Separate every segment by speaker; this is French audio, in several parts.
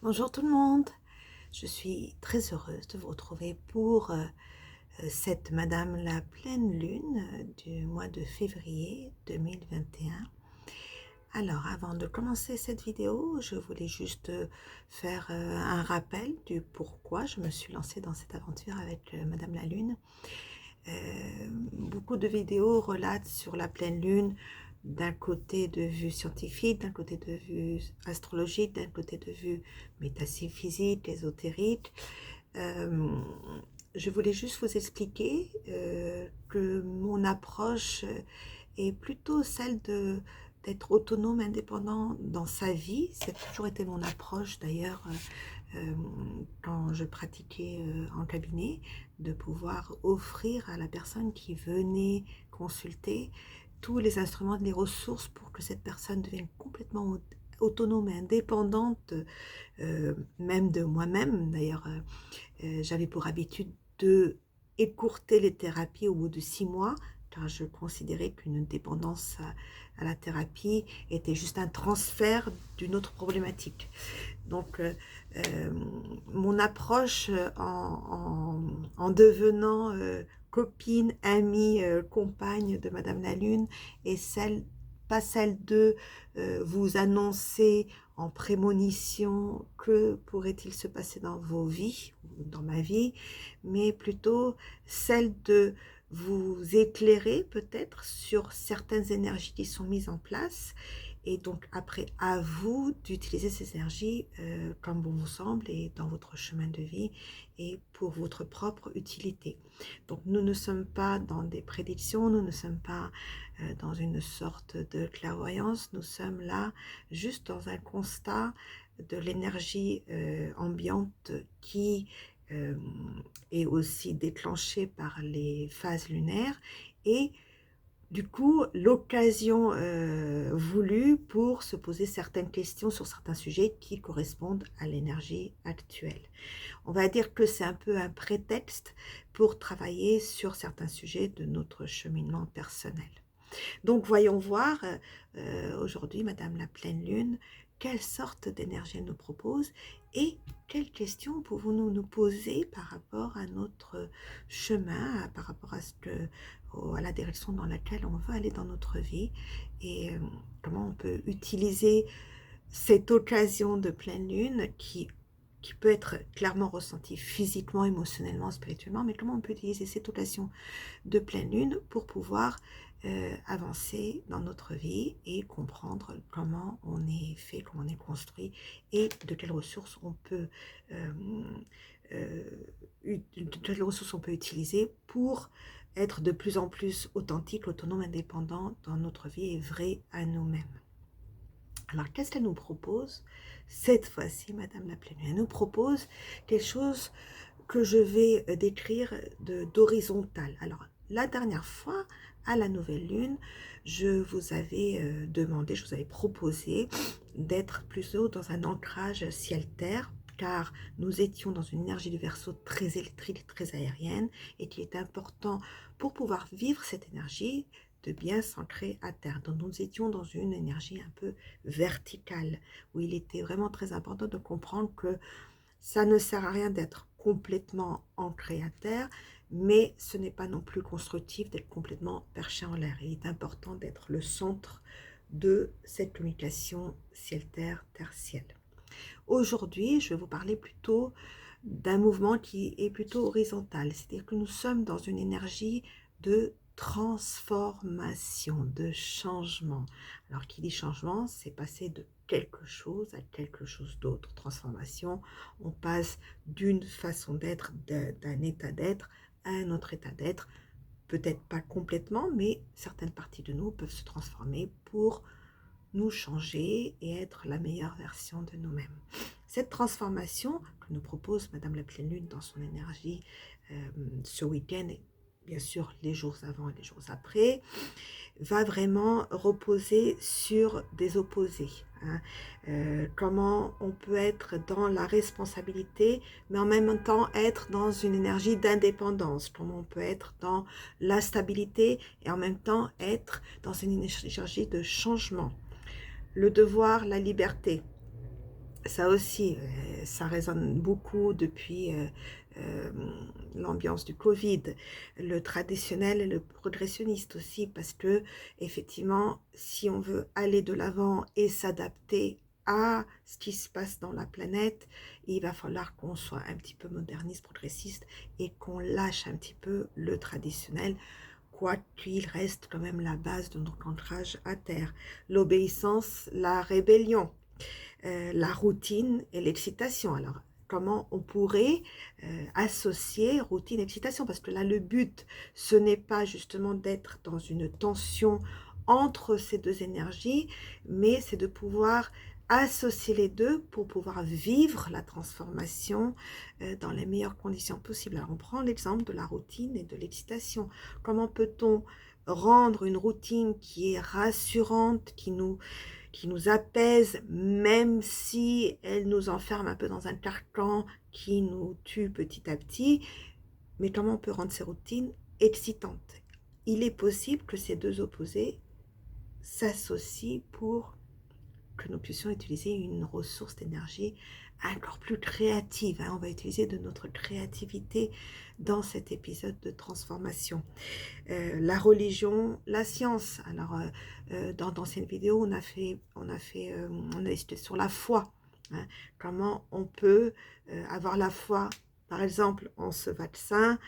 Speaker 1: Bonjour tout le monde, je suis très heureuse de vous retrouver pour cette Madame la pleine lune du mois de février 2021. Alors avant de commencer cette vidéo, je voulais juste faire un rappel du pourquoi je me suis lancée dans cette aventure avec Madame la lune. Beaucoup de vidéos relatent sur la pleine lune d'un côté de vue scientifique, d'un côté de vue astrologique, d'un côté de vue métaphysique, ésotérique. Je voulais juste vous expliquer que mon approche est plutôt celle d'être autonome, indépendant dans sa vie. C'est toujours été mon approche d'ailleurs quand je pratiquais en cabinet, de pouvoir offrir à la personne qui venait consulter tous les instruments, les ressources pour que cette personne devienne complètement autonome et indépendante, même de moi-même. D'ailleurs, j'avais pour habitude de écourter les thérapies au bout de 6 mois, car je considérais qu'une dépendance à la thérapie était juste un transfert d'une autre problématique. Donc, mon approche en devenant copine, amie, compagne de Madame la Lune est pas celle de vous annoncer en prémonition que pourrait-il se passer dans vos vies, ou dans ma vie, mais plutôt celle de vous éclairer peut-être sur certaines énergies qui sont mises en place. Et donc après, à vous d'utiliser ces énergies comme bon vous semble et dans votre chemin de vie et pour votre propre utilité. Donc nous ne sommes pas dans des prédictions, nous ne sommes pas dans une sorte de clairvoyance, nous sommes là juste dans un constat de l'énergie ambiante qui est aussi déclenchée par les phases lunaires et du coup, l'occasion voulue pour se poser certaines questions sur certains sujets qui correspondent à l'énergie actuelle. On va dire que c'est un peu un prétexte pour travailler sur certains sujets de notre cheminement personnel. Donc, voyons voir aujourd'hui, Madame la pleine lune, quelle sorte d'énergie elle nous propose et quelles questions pouvons-nous nous poser par rapport à notre chemin, par rapport à à la direction dans laquelle on veut aller dans notre vie et comment on peut utiliser cette occasion de pleine lune qui peut être clairement ressentie physiquement, émotionnellement, spirituellement, mais comment on peut utiliser cette occasion de pleine lune pour pouvoir avancer dans notre vie et comprendre comment on est fait, comment on est construit et de quelles ressources on peut utiliser pour être de plus en plus authentique, autonome, indépendant dans notre vie et vrai à nous-mêmes. Alors, qu'est-ce qu'elle nous propose cette fois-ci, Madame la Pleine Lune? Elle nous propose quelque chose que je vais décrire d'horizontal. Alors, la dernière fois, à la nouvelle lune, je vous avais demandé, je vous avais proposé d'être plutôt dans un ancrage ciel-terre, car nous étions dans une énergie du Verseau très électrique, très aérienne, et qu'il est important pour pouvoir vivre cette énergie de bien s'ancrer à terre. Donc nous étions dans une énergie un peu verticale, où il était vraiment très important de comprendre que ça ne sert à rien d'être complètement ancré à terre, mais ce n'est pas non plus constructif d'être complètement perché en l'air. Il est important d'être le centre de cette communication ciel-terre, terre-ciel. Aujourd'hui, je vais vous parler plutôt d'un mouvement qui est plutôt horizontal, c'est-à-dire que nous sommes dans une énergie de transformation, de changement. Alors, qui dit changement, c'est passer de quelque chose à quelque chose d'autre. Transformation, on passe d'une façon d'être, d'un état d'être à un autre état d'être. Peut-être pas complètement, mais certaines parties de nous peuvent se transformer pour nous changer et être la meilleure version de nous-mêmes. Cette transformation que nous propose Madame la Pleine Lune dans son énergie ce week-end et bien sûr les jours avant et les jours après, va vraiment reposer sur des opposés. Hein. Comment on peut être dans la responsabilité, mais en même temps être dans une énergie d'indépendance. Comment on peut être dans la stabilité et en même temps être dans une énergie de changement. Le devoir, la liberté. Ça aussi, ça résonne beaucoup depuis euh, l'ambiance du Covid, le traditionnel et le progressionniste aussi, parce que effectivement, si on veut aller de l'avant et s'adapter à ce qui se passe dans la planète, il va falloir qu'on soit un petit peu moderniste, progressiste et qu'on lâche un petit peu le traditionnel, quoi qu'il reste quand même la base de notre ancrage à terre. L'obéissance, la rébellion, la routine et l'excitation. Alors, comment on pourrait associer routine et excitation? Parce que là, le but, ce n'est pas justement d'être dans une tension entre ces deux énergies, mais c'est de pouvoir associer les deux pour pouvoir vivre la transformation dans les meilleures conditions possibles. Alors, on prend l'exemple de la routine et de l'excitation. Comment peut-on rendre une routine qui est rassurante, qui nous apaise, même si elle nous enferme un peu dans un carcan qui nous tue petit à petit. Mais comment on peut rendre ces routines excitantes? Il est possible que ces deux opposés s'associent pour que nous puissions utiliser une ressource d'énergie encore plus créative. On va utiliser de notre créativité dans cet épisode de transformation. La religion, la science. Alors, dans d'anciennes vidéos, on a discuté sur la foi. Comment on peut avoir la foi, par exemple, en ce vaccin,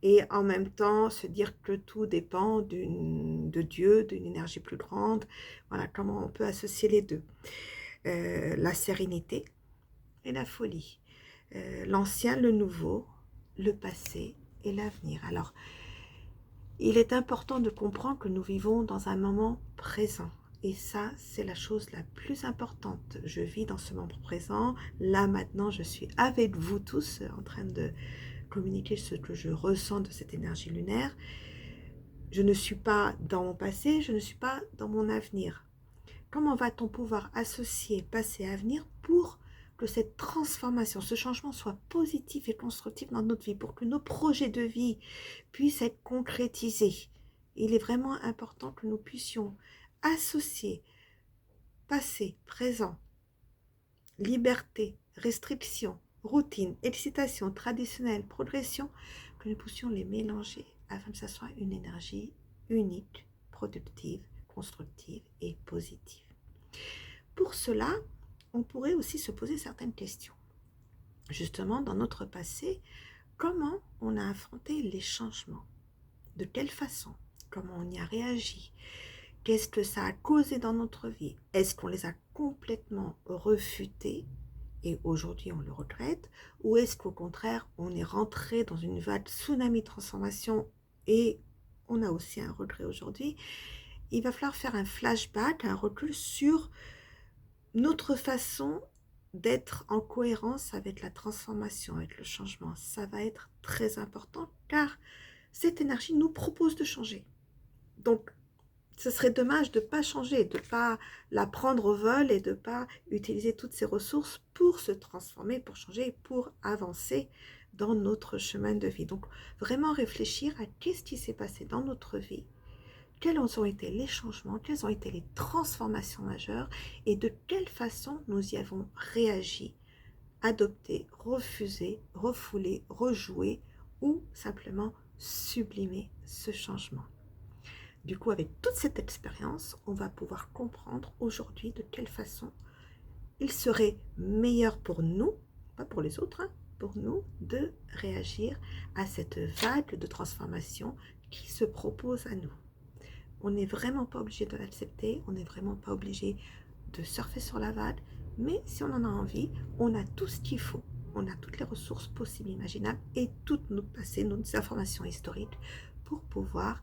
Speaker 1: et en même temps se dire que tout dépend de Dieu, d'une énergie plus grande. Voilà, comment on peut associer les deux. La sérénité et la folie. L'ancien, le nouveau, le passé et l'avenir. Alors, il est important de comprendre que nous vivons dans un moment présent. Et ça, c'est la chose la plus importante. Je vis dans ce moment présent. Là, maintenant, je suis avec vous tous en train de communiquer ce que je ressens de cette énergie lunaire. Je ne suis pas dans mon passé, je ne suis pas dans mon avenir. Comment va-t-on pouvoir associer passé et avenir pour que cette transformation, ce changement soit positif et constructif dans notre vie, pour que nos projets de vie puissent être concrétisés? Il est vraiment important que nous puissions associer passé, présent, liberté, restriction, routine, excitation, traditionnelle, progression, que nous puissions les mélanger afin que ça soit une énergie unique, productive, constructive et positive. Pour cela, on pourrait aussi se poser certaines questions. Justement, dans notre passé, comment on a affronté les changements? De quelle façon? Comment on y a réagi? Qu'est-ce que ça a causé dans notre vie? Est-ce qu'on les a complètement refutés et aujourd'hui on le regrette? Ou est-ce qu'au contraire, on est rentré dans une vague tsunami de transformation et on a aussi un regret aujourd'hui? Il va falloir faire un flashback, un recul sur notre façon d'être en cohérence avec la transformation, avec le changement. Ça va être très important car cette énergie nous propose de changer. Donc, ce serait dommage de ne pas changer, de ne pas la prendre au vol et de ne pas utiliser toutes ces ressources pour se transformer, pour changer, pour avancer dans notre chemin de vie. Donc, vraiment réfléchir à qu'est-ce qui s'est passé dans notre vie, quels ont été les changements, quelles ont été les transformations majeures et de quelle façon nous y avons réagi, adopté, refusé, refoulé, rejoué ou simplement sublimé ce changement. Du coup, avec toute cette expérience, on va pouvoir comprendre aujourd'hui de quelle façon il serait meilleur pour nous, pas pour les autres, pour nous, de réagir à cette vague de transformation qui se propose à nous. On n'est vraiment pas obligé de l'accepter, on n'est vraiment pas obligé de surfer sur la vague, mais si on en a envie, on a tout ce qu'il faut. On a toutes les ressources possibles, imaginables et toutes nos passés, nos informations historiques pour pouvoir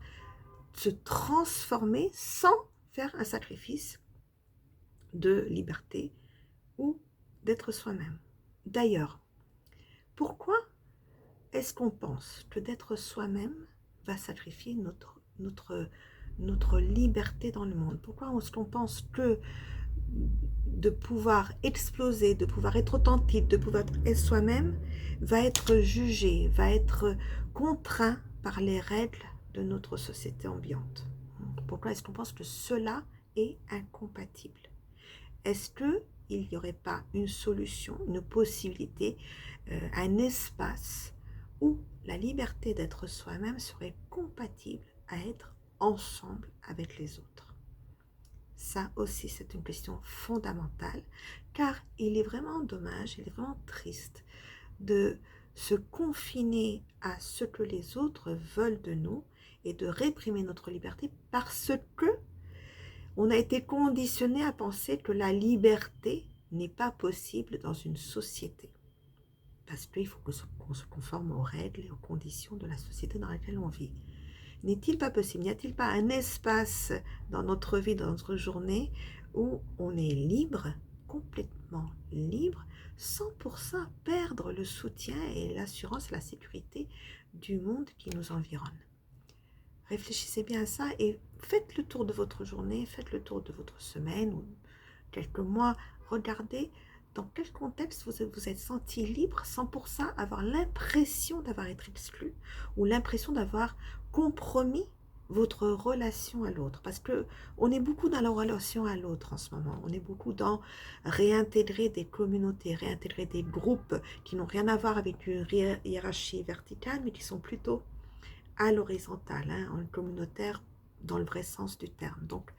Speaker 1: se transformer sans faire un sacrifice de liberté ou d'être soi-même. D'ailleurs, pourquoi est-ce qu'on pense que d'être soi-même va sacrifier notre liberté dans le monde? Pourquoi est-ce qu'on pense que de pouvoir exploser, de pouvoir être authentique, de pouvoir être soi-même, va être jugé, va être contraint par les règles de notre société ambiante? Pourquoi est-ce qu'on pense que cela est incompatible? Est-ce que il n'y aurait pas une solution, une possibilité, un espace où la liberté d'être soi-même serait compatible à être ensemble avec les autres. Ça aussi, c'est une question fondamentale, car il est vraiment dommage, il est vraiment triste de se confiner à ce que les autres veulent de nous et de réprimer notre liberté parce que on a été conditionné à penser que la liberté n'est pas possible dans une société. Parce qu'il faut qu'on se conforme aux règles et aux conditions de la société dans laquelle on vit. N'est-il pas possible, n'y a-t-il pas un espace dans notre vie, dans notre journée, où on est libre, complètement libre, sans pour ça perdre le soutien et l'assurance, la sécurité du monde qui nous environne? Réfléchissez bien à ça et faites le tour de votre journée, faites le tour de votre semaine ou quelques mois. Regardez dans quel contexte vous êtes senti libre sans pour ça avoir l'impression d'avoir été exclu ou l'impression d'avoir compromis votre relation à l'autre. Parce que on est beaucoup dans la relation à l'autre en ce moment. On est beaucoup dans réintégrer des communautés, réintégrer des groupes qui n'ont rien à voir avec une hiérarchie verticale, mais qui sont plutôt à l'horizontale, hein, en communautaire dans le vrai sens du terme. Donc,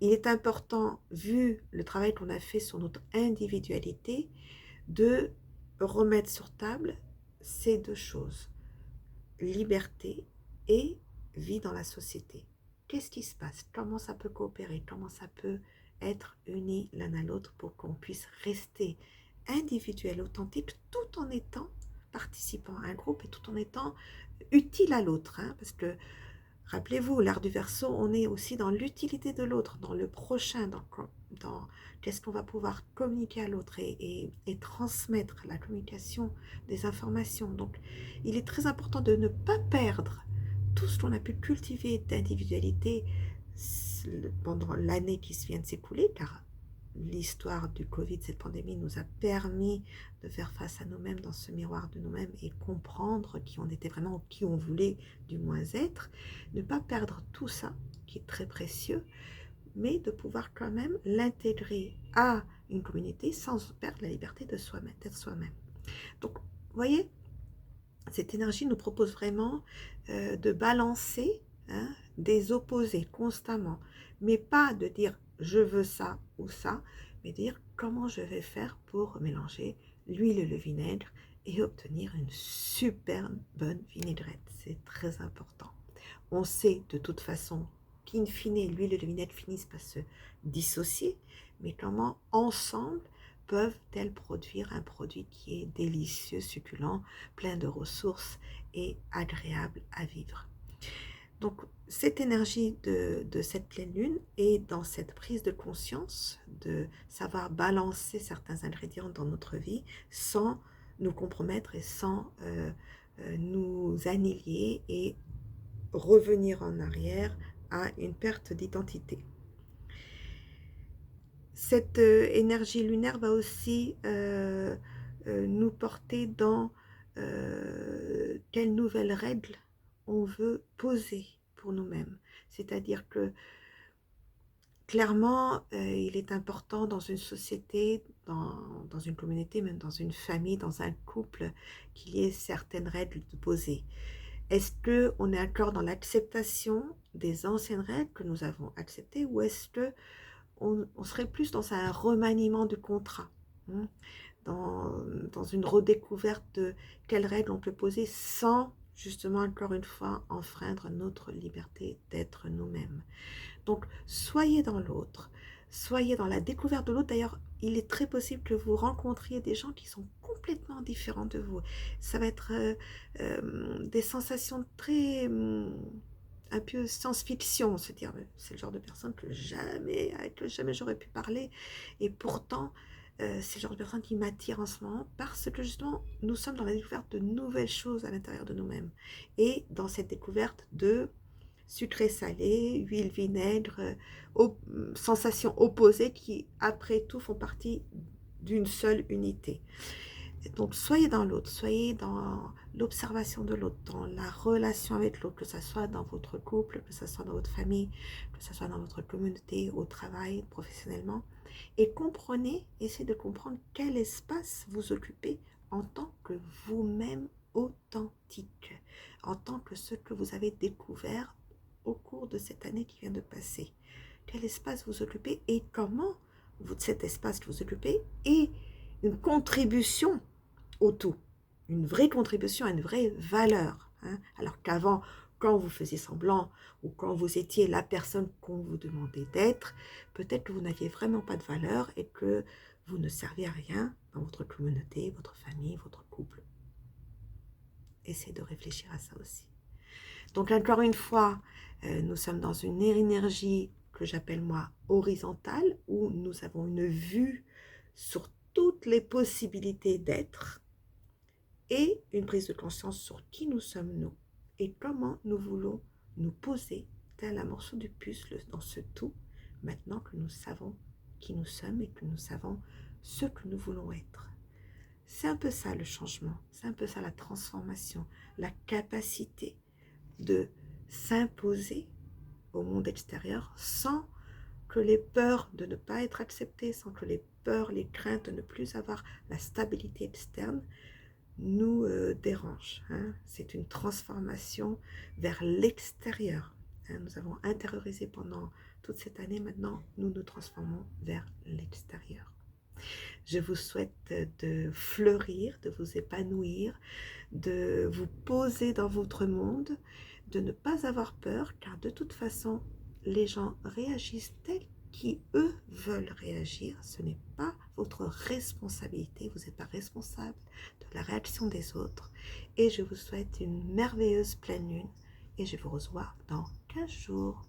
Speaker 1: il est important, vu le travail qu'on a fait sur notre individualité, de remettre sur table ces deux choses, liberté et vie dans la société. Qu'est-ce qui se passe? Comment ça peut coopérer? Comment ça peut être unis l'un à l'autre pour qu'on puisse rester individuel, authentique, tout en étant participant à un groupe et tout en étant utile à l'autre, hein, parce que rappelez-vous, l'art du Verseau, on est aussi dans l'utilité de l'autre, dans le prochain, dans qu'est-ce qu'on va pouvoir communiquer à l'autre et transmettre la communication des informations. Donc, il est très important de ne pas perdre tout ce qu'on a pu cultiver d'individualité pendant l'année qui vient de s'écouler, car l'histoire du Covid, cette pandémie, nous a permis de faire face à nous-mêmes dans ce miroir de nous-mêmes et comprendre qui on était vraiment, qui on voulait du moins être, ne pas perdre tout ça, qui est très précieux, mais de pouvoir quand même l'intégrer à une communauté sans perdre la liberté de soi-même, d'être soi-même. Donc, vous voyez, cette énergie nous propose vraiment de balancer, hein, des opposés constamment, mais pas de dire je veux ça ou ça, mais dire comment je vais faire pour mélanger l'huile et le vinaigre et obtenir une super bonne vinaigrette. C'est très important. On sait de toute façon qu'in fine, l'huile et le vinaigre finissent par se dissocier, mais comment ensemble peuvent-elles produire un produit qui est délicieux, succulent, plein de ressources et agréable à vivre. Donc, cette énergie de cette pleine lune est dans cette prise de conscience, de savoir balancer certains ingrédients dans notre vie sans nous compromettre et sans nous annihiler et revenir en arrière à une perte d'identité. Cette énergie lunaire va aussi nous porter dans quelles nouvelles règles on veut poser pour nous-mêmes. C'est-à-dire que clairement, il est important dans une société, dans une communauté, même dans une famille, dans un couple, qu'il y ait certaines règles de poser. Est-ce qu'on est encore dans l'acceptation des anciennes règles que nous avons acceptées ou est-ce que on serait plus dans un remaniement du contrat, hein, dans une redécouverte de quelles règles on peut poser sans, justement, encore une fois, enfreindre notre liberté d'être nous-mêmes. Donc, soyez dans l'autre, soyez dans la découverte de l'autre. D'ailleurs, il est très possible que vous rencontriez des gens qui sont complètement différents de vous. Ça va être des sensations très... un peu science-fiction, se dire c'est le genre de personne avec que jamais j'aurais pu parler, et pourtant c'est le genre de personne qui m'attire en ce moment parce que justement nous sommes dans la découverte de nouvelles choses à l'intérieur de nous-mêmes et dans cette découverte de sucré salé, huile, vinaigre, sensations opposées qui après tout font partie d'une seule unité. Donc, soyez dans l'autre, soyez dans l'observation de l'autre, dans la relation avec l'autre, que ce soit dans votre couple, que ce soit dans votre famille, que ce soit dans votre communauté, au travail, professionnellement. Et comprenez, essayez de comprendre quel espace vous occupez en tant que vous-même authentique, en tant que ce que vous avez découvert au cours de cette année qui vient de passer. Quel espace vous occupez et comment cet espace que vous occupez est une contribution au tout, une vraie contribution, une vraie valeur. Alors qu'avant, quand vous faisiez semblant ou quand vous étiez la personne qu'on vous demandait d'être, peut-être que vous n'aviez vraiment pas de valeur et que vous ne serviez à rien dans votre communauté, votre famille, votre couple. Essayez de réfléchir à ça aussi. Donc encore une fois, nous sommes dans une énergie que j'appelle moi horizontale, où nous avons une vue sur toutes les possibilités d'être et une prise de conscience sur qui nous sommes nous et comment nous voulons nous poser tel un morceau de puzzle dans ce tout, maintenant que nous savons qui nous sommes et que nous savons ce que nous voulons être. C'est un peu ça le changement, c'est un peu ça la transformation, la capacité de s'imposer au monde extérieur sans que les peurs de ne pas être accepté, sans que les peurs, les craintes de ne plus avoir la stabilité externe nous dérangent. C'est une transformation vers l'extérieur. Nous avons intériorisé pendant toute cette année, maintenant nous nous transformons vers l'extérieur. Je vous souhaite de fleurir, de vous épanouir, de vous poser dans votre monde, de ne pas avoir peur, car de toute façon, les gens réagissent tels qui, eux, veulent réagir. Ce n'est pas votre responsabilité, vous n'êtes pas responsable de la réaction des autres. Et je vous souhaite une merveilleuse pleine lune et je vous revois dans 15 jours.